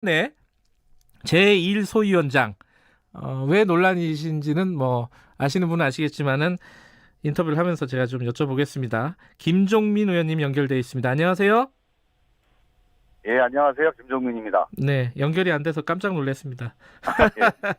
네, 제1소위원장 왜 논란이신지는 뭐 아시는 분은 아시겠지만은 인터뷰를 하면서 제가 좀 여쭤보겠습니다. 김종민 의원님 연결돼 있습니다. 안녕하세요. 예, 안녕하세요. 김종민입니다. 네, 연결이 안 돼서 깜짝 놀랐습니다. 예.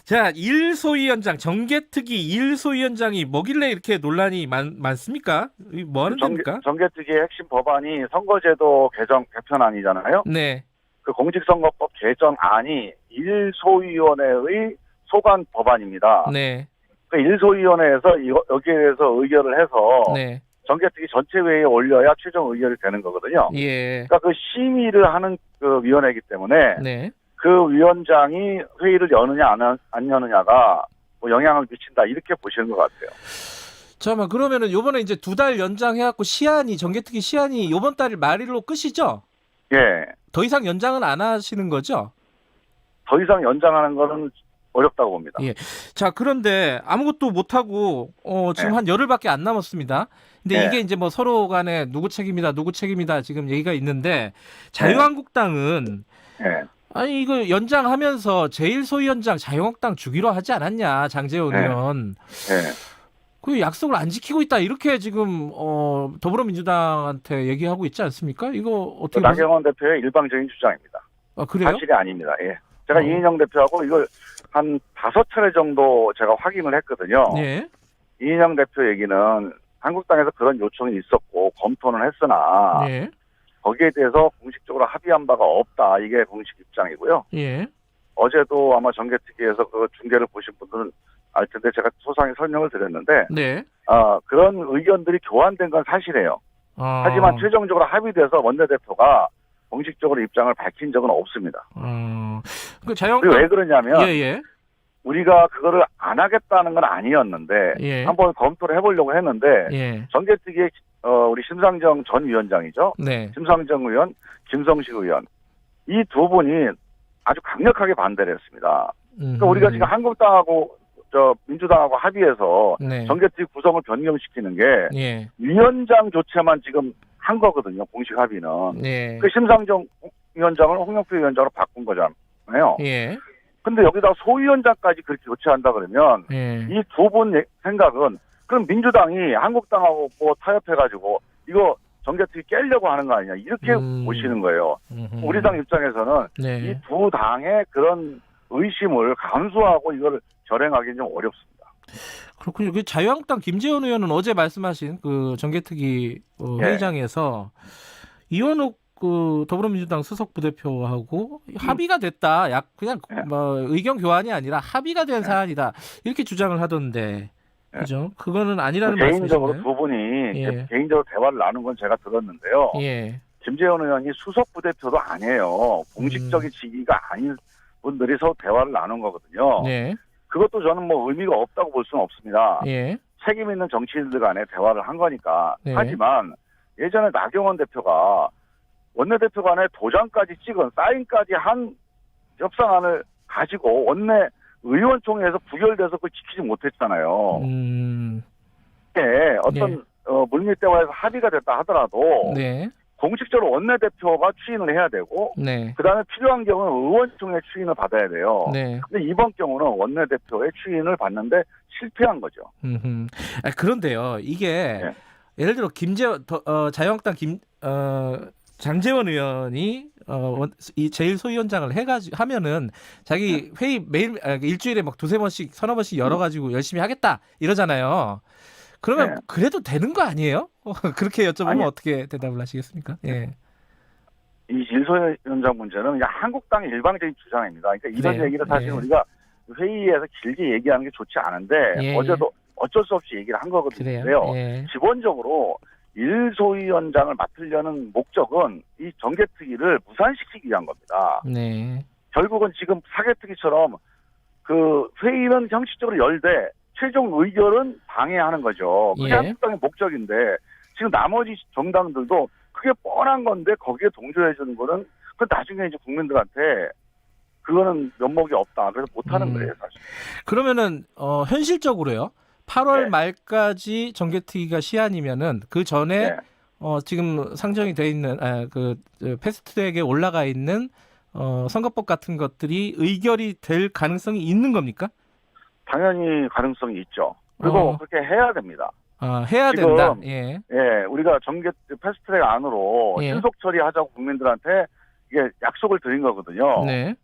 자, 1소위원장 정개특위 1소위원장이 뭐길래 이렇게 논란이 많습니까? 뭐 하는 겁니까? 정개특위의 핵심 법안이 선거제도 개정 개편안이잖아요. 네, 그 공직선거법 개정안이 1소위원회의 소관 법안입니다. 네, 그 1소위원회에서 여기에 대해서 의결을 해서 네, 정개특위 전체 회의에 올려야 최종 의결이 되는 거거든요. 예, 그러니까 그 심의를 하는 그 위원회이기 때문에 네. 그 위원장이 회의를 여느냐 안 여느냐가 뭐 영향을 미친다 이렇게 보시는 것 같아요. 잠깐만, 그러면은 요번에 이제 2달 연장해갖고 정개특위 시한이 요번 달 말일로 끝이죠? 예. 더 이상 연장은 안 하시는 거죠? 더 이상 연장하는 거는 어렵다고 봅니다. 예. 자, 그런데 아무것도 못하고 지금 네. 한 열흘밖에 안 남았습니다. 근데 네. 이게 이제 뭐 서로 간에 누구 책임이다 지금 얘기가 있는데 자유한국당은 예. 아니 이거 연장하면서 제1소위원장 자유한국당 주기로 하지 않았냐, 장제원 네. 의원. 예. 그 약속을 안 지키고 있다 이렇게 지금 더불어민주당한테 얘기하고 있지 않습니까? 이거 어떻게 나경원 대표의 일방적인 주장입니다. 그래요? 사실이 아닙니다. 예. 제가 이인영 대표하고 이걸 한 5차례 정도 제가 확인을 했거든요. 예. 이인영 대표 얘기는 한국당에서 그런 요청이 있었고 검토는 했으나 예. 거기에 대해서 공식적으로 합의한 바가 없다. 이게 공식 입장이고요. 예. 어제도 아마 정개특위에서 그 중계를 보신 분들은 알 텐데 제가 소상히 설명을 드렸는데 네. 그런 의견들이 교환된 건 사실이에요. 하지만 최종적으로 합의돼서 원내대표가 공식적으로 입장을 밝힌 적은 없습니다. 그 그리고 왜 그러냐면 예. 우리가 그거를 안 하겠다는 건 아니었는데 예. 한번 검토를 해보려고 했는데 예. 정개특위의 우리 심상정 전 위원장이죠. 네. 심상정 의원, 김성식 의원 이 두 분이 아주 강력하게 반대를 했습니다. 그러니까 우리가 지금 한국당하고 민주당하고 합의해서 네. 정개특위 구성을 변경시키는 게 예. 위원장 교체만 지금 한 거거든요. 공식 합의는. 네. 그 심상정 위원장을 홍영표 위원장으로 바꾼 거잖아요. 예. 근데 여기다 소위원장까지 그렇게 교체한다 그러면 예. 이 두 분 생각은 그럼 민주당이 한국당하고 뭐 타협해가지고 이거 정개특위 깨려고 하는 거 아니냐 이렇게 보시는 거예요. 우리 당 입장에서는 네. 이 두 당의 그런 의심을 감수하고 이걸 결행하기는 좀 어렵습니다. 그렇군요. 그 자유한국당 김재원 의원은 어제 말씀하신 그 정개특위 회의장에서 이원욱 그 더불어민주당 수석 부대표하고 합의가 됐다. 그냥 뭐 의견 교환이 아니라 합의가 된 사안이다. 이렇게 주장을 하던데. 그죠? 그거는 아니라는 개인적으로 말씀이신가요? 두 분이 예. 개인적으로 대화를 나눈 건 제가 들었는데요. 예. 김재원 의원이 수석 부대표도 아니에요. 공식적인 직위가 아닌 분들이 서로 대화를 나눈 거거든요. 네. 그것도 저는 뭐 의미가 없다고 볼 수는 없습니다. 예. 책임 있는 정치인들 간에 대화를 한 거니까. 네. 하지만 예전에 나경원 대표가 원내대표 간에 도장까지 찍은 사인까지 한 협상안을 가지고 원내 의원총회에서 부결돼서 그걸 지키지 못했잖아요. 어떤 물밑 대화에서 합의가 됐다 하더라도 네. 공식적으로 원내대표가 추인을 해야 되고 네. 그다음에 필요한 경우는 의원총회 추인을 받아야 돼요. 네. 근데 이번 경우는 원내대표의 추인을 받는데 실패한 거죠. 그런데요. 이게 네. 예를 들어 자유한국당 장제원 의원이 이 제1소위원장을 하면은 자기 회의 매일 일주일에 막 두세 번씩 서너 번씩 열어가지고 열심히 하겠다 이러잖아요. 그러면 그래도 되는 거 아니에요? 그렇게 여쭤보면 아니, 어떻게 대답을 하시겠습니까? 예. 이 1소위원장 문제는 그냥 한국당의 일방적인 주장입니다. 그러니까 이런 얘기를 사실 우리가 회의에서 길게 얘기하는 게 좋지 않은데 어제도 어쩔 수 없이 얘기를 한 거거든요. 기본적으로 1소위원장을 맡으려는 목적은 이 정개특위를 무산시키기 위한 겁니다. 네. 결국은 지금 사개특위처럼 그 회의는 형식적으로 열되 최종 의결은 방해하는 거죠. 그게 한국당의 목적인데 지금 나머지 정당들도 그게 뻔한 건데 거기에 동조해 주는 거는 그 나중에 이제 국민들한테 그거는 면목이 없다. 그래서 못하는 거예요, 사실. 그러면은 현실적으로요. 8월 말까지 정개특위가 시한이면은 그 전에 지금 상정이 돼 있는 패스트트랙에 올라가 있는 선거법 같은 것들이 의결이 될 가능성이 있는 겁니까? 당연히 가능성이 있죠. 그리고 그렇게 해야 됩니다. 해야 지금, 된다. 예. 우리가 패스트트랙 안으로 예. 신속 처리하자고 국민들한테 이게 약속을 드린 거거든요. 네.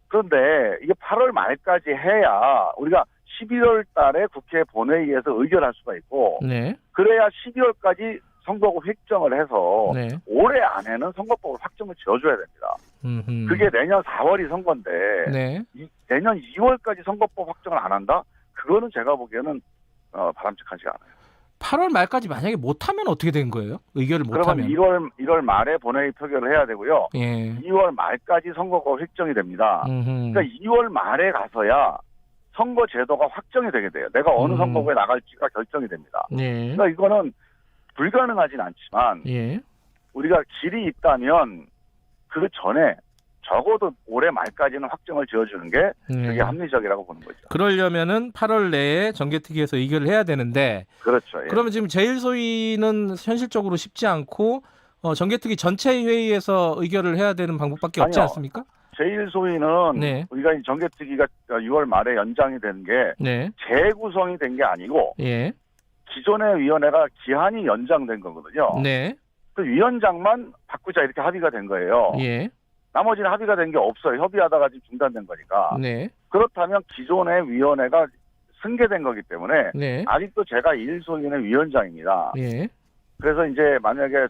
그런데 이게 8월 말까지 해야 우리가 11월 달에 국회 본회의에서 의결할 수가 있고, 네. 그래야 12월까지 선거구 획정을 해서 네. 올해 안에는 선거법을 확정을 지어줘야 됩니다. 그게 내년 4월이 선거인데 네. 내년 2월까지 선거법 확정을 안 한다? 그거는 제가 보기에는 바람직하지 않아요. 8월 말까지 만약에 못하면 어떻게 된 거예요? 의결을 못하면. 그러면 1월 말에 본회의 표결을 해야 되고요. 예. 2월 말까지 선거가 획정이 됩니다. 그러니까 2월 말에 가서야 선거 제도가 확정이 되게 돼요. 내가 어느 선거구에 나갈지가 결정이 됩니다. 예. 그러니까 이거는 불가능하진 않지만 예. 우리가 길이 있다면 그 전에 적어도 올해 말까지는 확정을 지어주는 게 되게 합리적이라고 보는 거죠. 그러려면은 8월 내에 정개특위에서 의결을 해야 되는데, 그렇죠. 예. 그러면 지금 제1소위는 현실적으로 쉽지 않고 정개특위 전체 회의에서 의결을 해야 되는 방법밖에 없지 아니요. 않습니까? 제1소위는 네. 우리가 이 정개특위가 6월 말에 연장이 된 게 네. 재구성이 된 게 아니고 예. 기존의 위원회가 기한이 연장된 거거든요. 네. 그 위원장만 바꾸자 이렇게 합의가 된 거예요. 예. 나머지는 합의가 된 게 없어요. 협의하다가 지금 중단된 거니까. 네. 그렇다면 기존의 위원회가 승계된 거기 때문에 네. 아직도 제가 1소위원회 위원장입니다. 예. 그래서 이제 만약에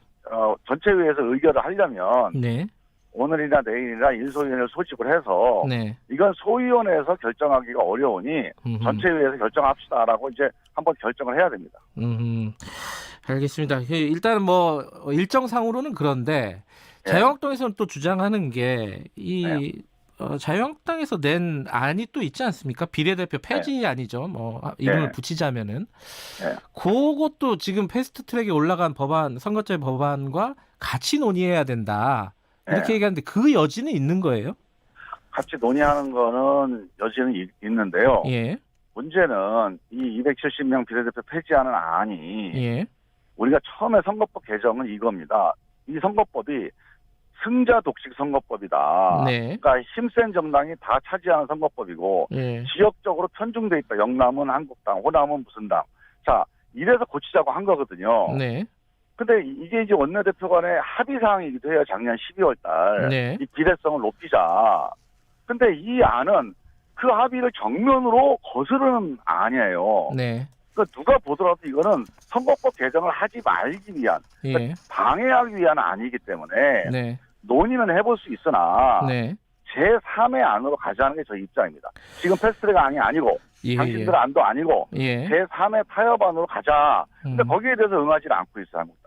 전체회의에서 의결을 하려면 네. 오늘이나 내일이나 1소위원회를 소집을 해서 네. 이건 소위원회에서 결정하기가 어려우니 전체회의에서 결정합시다라고 이제 한번 결정을 해야 됩니다. 알겠습니다. 일단은 뭐 일정상으로는 그런데 자유한국당에서는 또 주장하는 게 이 자유한국당에서 낸 안이 또 있지 않습니까? 비례대표 폐지 아니죠. 뭐 이름을 붙이자면은 그것도 지금 패스트트랙에 올라간 법안, 선거제 법안과 같이 논의해야 된다. 이렇게 얘기하는데 그 여지는 있는 거예요? 같이 논의하는 거는 여지는 있는데요. 예. 문제는 이 270명 비례대표 폐지하는 안이 예. 우리가 처음에 선거법 개정은 이겁니다. 이 선거법이 승자 독식 선거법이다. 네. 그러니까 힘센 정당이 다 차지하는 선거법이고 지역적으로 편중돼 있다. 영남은 한국당, 호남은 무슨 당. 자, 이래서 고치자고 한 거거든요. 네. 근데 이게 이제 원내대표 간의 합의 사항이기도 해요. 작년 12월 달. 네. 이 비례성을 높이자. 근데 이 안은 그 합의를 정면으로 거스르는 안이에요. 네. 그러니까 누가 보더라도 이거는 선거법 개정을 하지 말기 위한, 그러니까 방해하기 위한 안이기 때문에 논의는 해볼 수 있으나 제3의 안으로 가자는 게 저희 입장입니다. 지금 패스트트랙 안이 아니고 당신들 안도 아니고 제3의 타협안으로 가자. 근데 거기에 대해서 응하지는 않고 있어요. 한국당.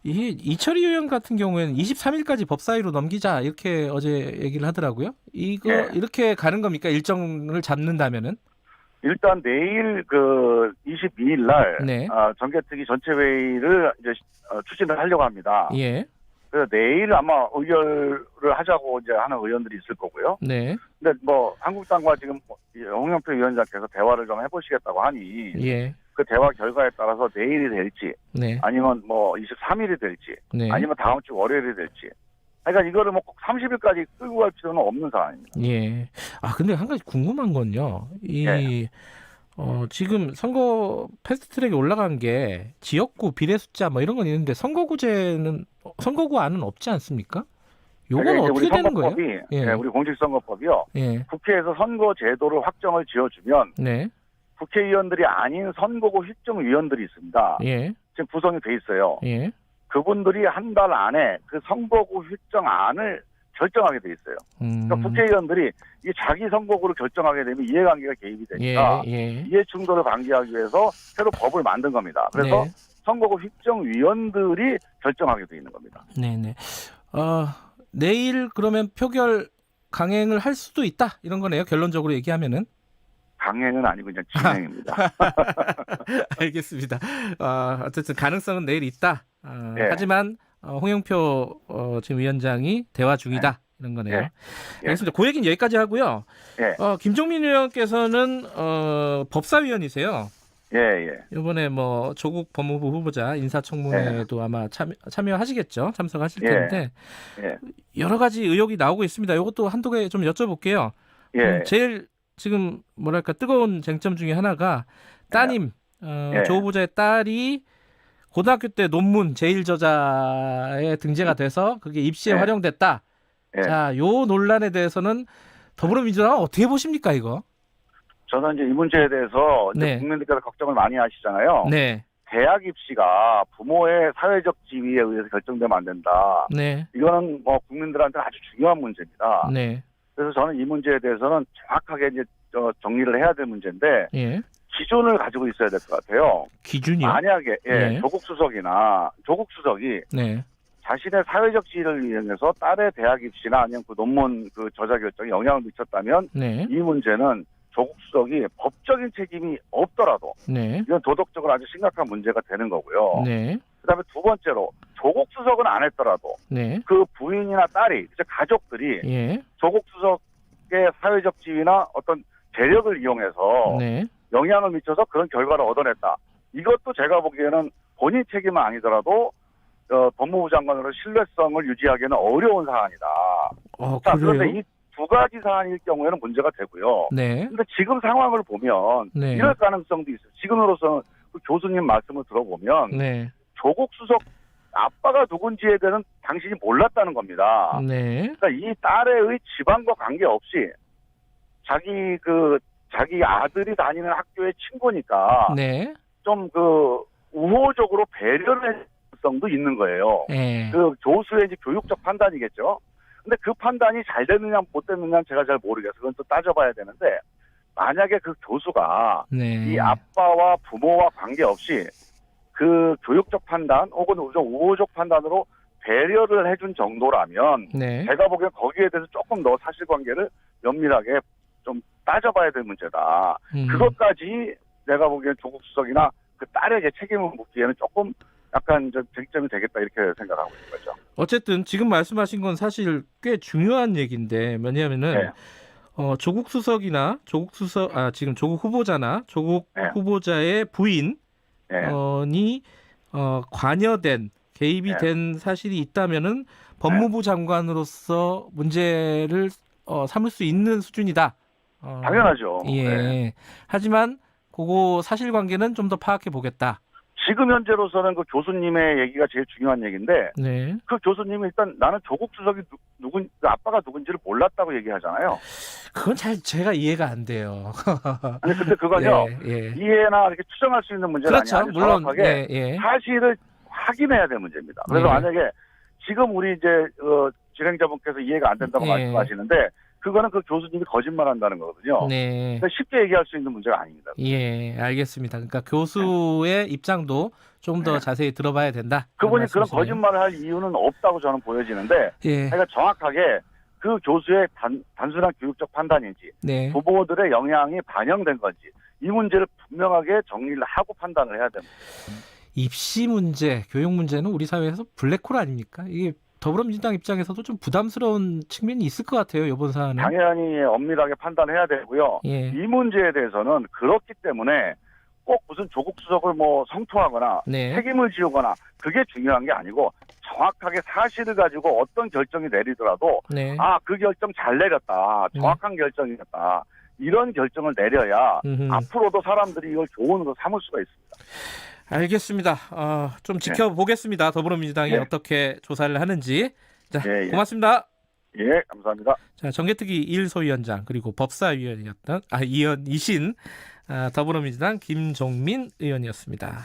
이철희 의원 같은 경우에는 23일까지 법사위로 넘기자 이렇게 어제 얘기를 하더라고요. 이거 이렇게 가는 겁니까? 일정을 잡는다면은? 일단 내일 22일 날 정개특위 전체 회의를 이제 추진을 하려고 합니다. 예. 그래서 내일 아마 의결을 하자고 이제 하는 의원들이 있을 거고요. 네. 근데 뭐 한국당과 지금 홍영표 위원장께서 대화를 좀 해보시겠다고 하니 그 대화 결과에 따라서 내일이 될지 아니면 뭐 23일이 될지 아니면 다음 주 월요일이 될지. 그러니까 이거를 뭐 꼭 30일까지 끌고 갈 필요는 없는 상황입니다. 예. 근데 한 가지 궁금한 건요. 지금 선거 패스트트랙에 올라간 게 지역구 비례 숫자 뭐 이런 건 있는데 선거구 안은 없지 않습니까? 요건 어떻게 되는 거예요? 우리 공직선거법이요. 국회에서 선거 제도를 확정을 지어주면 국회의원들이 아닌 선거구 획정위원들이 있습니다. 지금 구성이 돼 있어요. 그분들이 한 달 안에 그 선거구 획정안을 결정하게 돼 있어요. 그러니까 국회의원들이 이 자기 선거구를 결정하게 되면 이해관계가 개입이 되니까 이해 충돌을 방지하기 위해서 새로 법을 만든 겁니다. 그래서 선거구 획정위원들이 결정하게 돼 있는 겁니다. 네네. 내일 그러면 표결 강행을 할 수도 있다 이런 거네요. 결론적으로 얘기하면은. 강행은 아니고 그냥 진행입니다. 알겠습니다. 어쨌든 가능성은 내일 있다. 하지만 홍영표 지금 위원장이 대화 중이다. 이런 거네요. 알겠습니다. 그 얘기는 여기까지 하고요. 김종민 의원께서는 법사위원이세요. 예. 이번에 뭐 조국 법무부 후보자 인사청문회도 아마 참여하시겠죠? 참석하실 텐데 여러 가지 의혹이 나오고 있습니다. 이것도 한두 개 좀 여쭤볼게요. 제일 지금 뭐랄까 뜨거운 쟁점 중에 하나가 따님 조 후보자의 딸이 고등학교 때 논문 제1저자에 등재가 돼서 그게 입시에 활용됐다. 자, 요 논란에 대해서는 더불어민주당은 어떻게 보십니까, 이거? 저는 이제 이 문제에 대해서 이제 국민들께서 걱정을 많이 하시잖아요. 대학 입시가 부모의 사회적 지위에 의해서 결정되면 안 된다. 이거는 뭐 국민들한테 아주 중요한 문제입니다. 그래서 저는 이 문제에 대해서는 정확하게 이제 정리를 해야 될 문제인데 기준을 가지고 있어야 될 것 같아요. 기준이요? 만약에 조국 수석이 자신의 사회적 지위를 이용해서 딸의 대학 입시나 아니면 그 논문 그 저자 결정에 영향을 미쳤다면 이 문제는 조국 수석이 법적인 책임이 없더라도 이건 도덕적으로 아주 심각한 문제가 되는 거고요. 그다음에 두 번째로 조국 수석은 안 했더라도 그 부인이나 딸이 이제 가족들이 조국 수석의 사회적 지위나 어떤 재력을 이용해서 영향을 미쳐서 그런 결과를 얻어냈다. 이것도 제가 보기에는 본인 책임은 아니더라도 법무부 장관으로 신뢰성을 유지하기에는 어려운 사안이다. 자, 그런데 이 두 가지 사안일 경우에는 문제가 되고요. 그런데 지금 상황을 보면 이럴 가능성도 있어요. 지금으로서는 그 교수님 말씀을 들어보면 조국 수석 아빠가 누군지에 대해서는 당신이 몰랐다는 겁니다. 그러니까 이 딸의 지방과 관계없이 자기 아들이 다니는 학교의 친구니까 좀 그 우호적으로 배려를 할 가능성도 있는 거예요. 그 교수의 이제 교육적 판단이겠죠. 근데 그 판단이 잘 됐느냐 못 됐느냐는 제가 잘 모르겠어요. 그건 또 따져봐야 되는데 만약에 그 교수가 이 아빠와 부모와 관계없이 그 교육적 판단 혹은 좀 우호적 판단으로 배려를 해준 정도라면 제가 보기엔 거기에 대해서 조금 더 사실관계를 면밀하게 좀 따져봐야 될 문제다. 그것까지 내가 보기엔 조국 수석이나 그 딸에게 책임을 묻기에는 조금 약간 좀 쟁점이 되겠다 이렇게 생각하고 있는 거죠. 어쨌든 지금 말씀하신 건 사실 꽤 중요한 얘기인데 뭐냐면은 조국 수석이나 지금 조국 후보자나 조국 후보자의 부인이 관여된 개입이 된 사실이 있다면은 법무부 장관으로서 문제를 삼을 수 있는 수준이다. 당연하죠. 하지만 그거 사실관계는 좀 더 파악해 보겠다. 지금 현재로서는 그 교수님의 얘기가 제일 중요한 얘기인데 그 교수님이 일단 나는 조국 수석이 그 아빠가 누군지를 몰랐다고 얘기하잖아요. 그건 잘 제가 이해가 안 돼요. 아니 근데 그건요 이해나 이렇게 추정할 수 있는 문제는 아니에요. 물론 정확하게 사실을 확인해야 될 문제입니다. 그래서 만약에 지금 우리 이제 진행자분께서 이해가 안 된다고 말씀하시는데 그거는 그 교수님이 거짓말한다는 거거든요. 그러니까 쉽게 얘기할 수 있는 문제가 아닙니다. 알겠습니다. 그러니까 교수의 입장도 좀 더 자세히 들어봐야 된다. 그분이 그런 거짓말을 할 이유는 없다고 저는 보여지는데 그러니까 정확하게 그 교수의 단순한 교육적 판단인지 부모들의 영향이 반영된 건지 이 문제를 분명하게 정리를 하고 판단을 해야 됩니다. 입시 문제, 교육 문제는 우리 사회에서 블랙홀 아닙니까? 이게 더불어민주당 입장에서도 좀 부담스러운 측면이 있을 것 같아요. 이번 사안은. 당연히 엄밀하게 판단해야 되고요. 이 문제에 대해서는 그렇기 때문에 꼭 무슨 조국 수석을 뭐 성토하거나 책임을 지우거나 그게 중요한 게 아니고 정확하게 사실을 가지고 어떤 결정이 내리더라도 그 결정 잘 내렸다. 정확한 결정이었다. 이런 결정을 내려야 앞으로도 사람들이 이걸 교훈으로 삼을 수가 있습니다. 알겠습니다. 좀 지켜보겠습니다. 더불어민주당이 어떻게 조사를 하는지. 자, 고맙습니다. 감사합니다. 자, 정개특위 1소위원장 그리고 법사위원이었던 이신 더불어민주당 김종민 의원이었습니다.